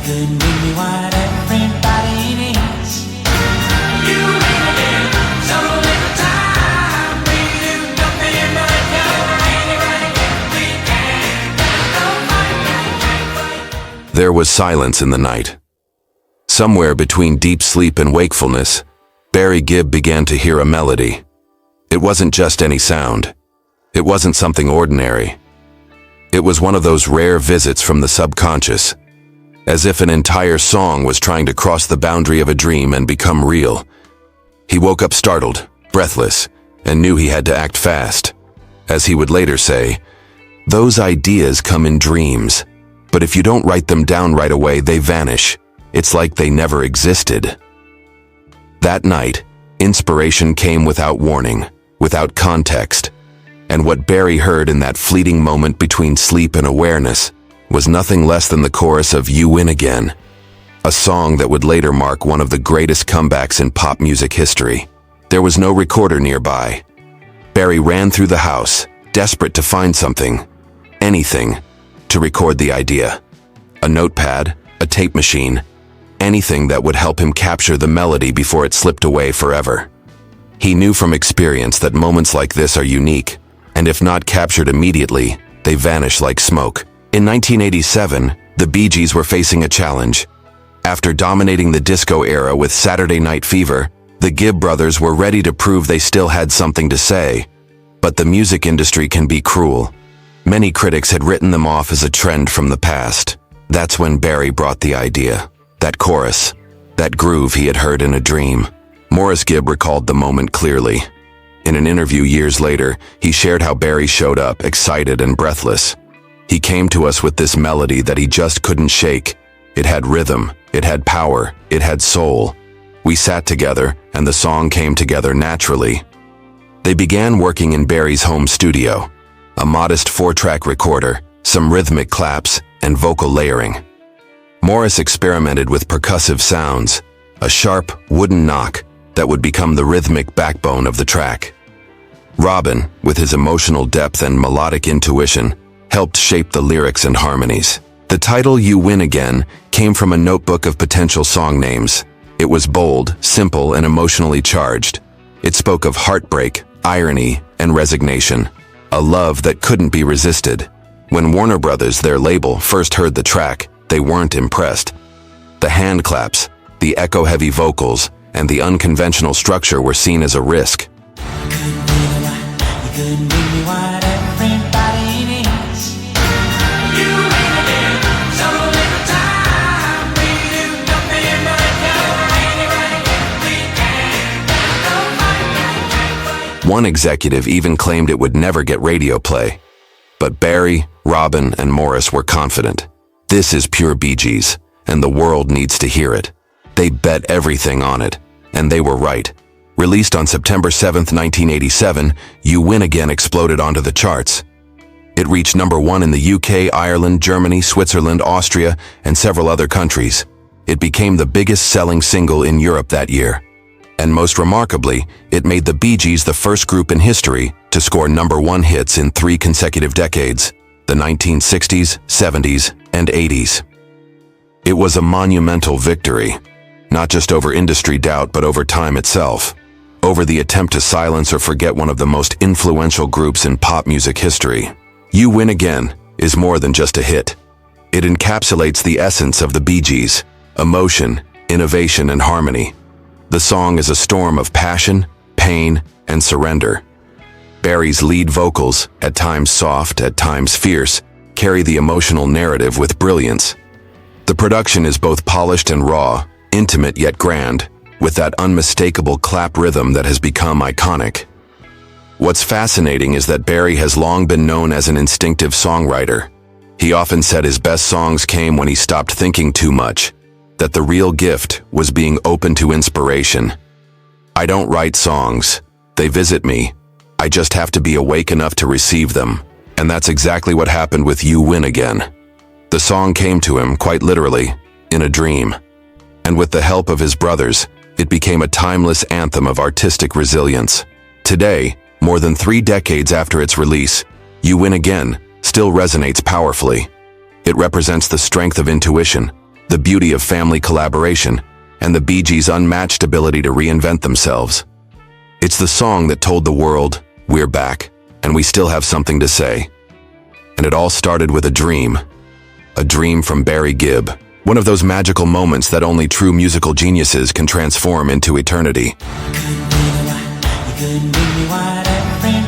couldn't give me what everybody needs. You win again, so little time. We do nothing but go anywhere we can. There was silence in the night. Somewhere between deep sleep and wakefulness, Barry Gibb began to hear a melody. It wasn't just any sound. It wasn't something ordinary. It was one of those rare visits from the subconscious, as if an entire song was trying to cross the boundary of a dream and become real. He woke up startled, breathless, and knew he had to act fast. As he would later say, "Those ideas come in dreams, but if you don't write them down right away, they vanish. It's like they never existed." That night, inspiration came without warning, without context, and what Barry heard in that fleeting moment between sleep and awareness was nothing less than the chorus of "You Win Again," a song that would later mark one of the greatest comebacks in pop music history. There was no recorder nearby. Barry ran through the house, desperate to find something, anything, to record the idea. A notepad, a tape machine, anything that would help him capture the melody before it slipped away forever. He knew from experience that moments like this are unique, and if not captured immediately, they vanish like smoke. In 1987, the Bee Gees were facing a challenge. After dominating the disco era with Saturday Night Fever, the Gibb brothers were ready to prove they still had something to say. But the music industry can be cruel. Many critics had written them off as a trend from the past. That's when Barry brought the idea. That chorus, that groove he had heard in a dream. Maurice Gibb recalled the moment clearly. In an interview years later, he shared how Barry showed up, excited and breathless. "He came to us with this melody that he just couldn't shake. It had rhythm, it had power, it had soul. We sat together, and the song came together naturally." They began working in Barry's home studio, a modest 4-track recorder, some rhythmic claps, and vocal layering. Maurice experimented with percussive sounds, a sharp, wooden knock that would become the rhythmic backbone of the track. Robin, with his emotional depth and melodic intuition, helped shape the lyrics and harmonies. The title "You Win Again" came from a notebook of potential song names. It was bold, simple, and emotionally charged. It spoke of heartbreak, irony, and resignation, a love that couldn't be resisted. When Warner Brothers, their label, first heard the track, they weren't impressed. The hand claps, the echo-heavy vocals, and the unconventional structure were seen as a risk. One executive even claimed it would never get radio play. But Barry, Robin, and Maurice were confident. This is pure Bee Gees, and the world needs to hear it. They bet everything on it, and they were right. Released on September 7, 1987, "You Win Again" exploded onto the charts. It reached #1 in the UK, Ireland, Germany, Switzerland, Austria, and several other countries. It became the biggest-selling single in Europe that year. And most remarkably, it made the Bee Gees the first group in history to score #1 hits in 3 consecutive decades, the 1960s, 70s, and 80s. It was a monumental victory, not just over industry doubt, but over time itself, over the attempt to silence or forget one of the most influential groups in pop music history. "You Win Again" is more than just a hit. It encapsulates the essence of the Bee Gees: emotion, innovation, and harmony. The song is a storm of passion, pain, and surrender. Barry's lead vocals, at times soft, at times fierce, carry the emotional narrative with brilliance. The production is both polished and raw, intimate yet grand, with that unmistakable clap rhythm that has become iconic. What's fascinating is that Barry has long been known as an instinctive songwriter. He often said his best songs came when he stopped thinking too much, that the real gift was being open to inspiration. "I don't write songs. They visit me. I just have to be awake enough to receive them." And that's exactly what happened with "You Win Again." The song came to him, quite literally, in a dream. And with the help of his brothers, it became a timeless anthem of artistic resilience. Today, more than 3 decades after its release, "You Win Again" still resonates powerfully. It represents the strength of intuition, the beauty of family collaboration, and the Bee Gees' unmatched ability to reinvent themselves. It's the song that told the world, we're back, and we still have something to say. And it all started with a dream from Barry Gibb, one of those magical moments that only true musical geniuses can transform into eternity. You couldn't bring me white every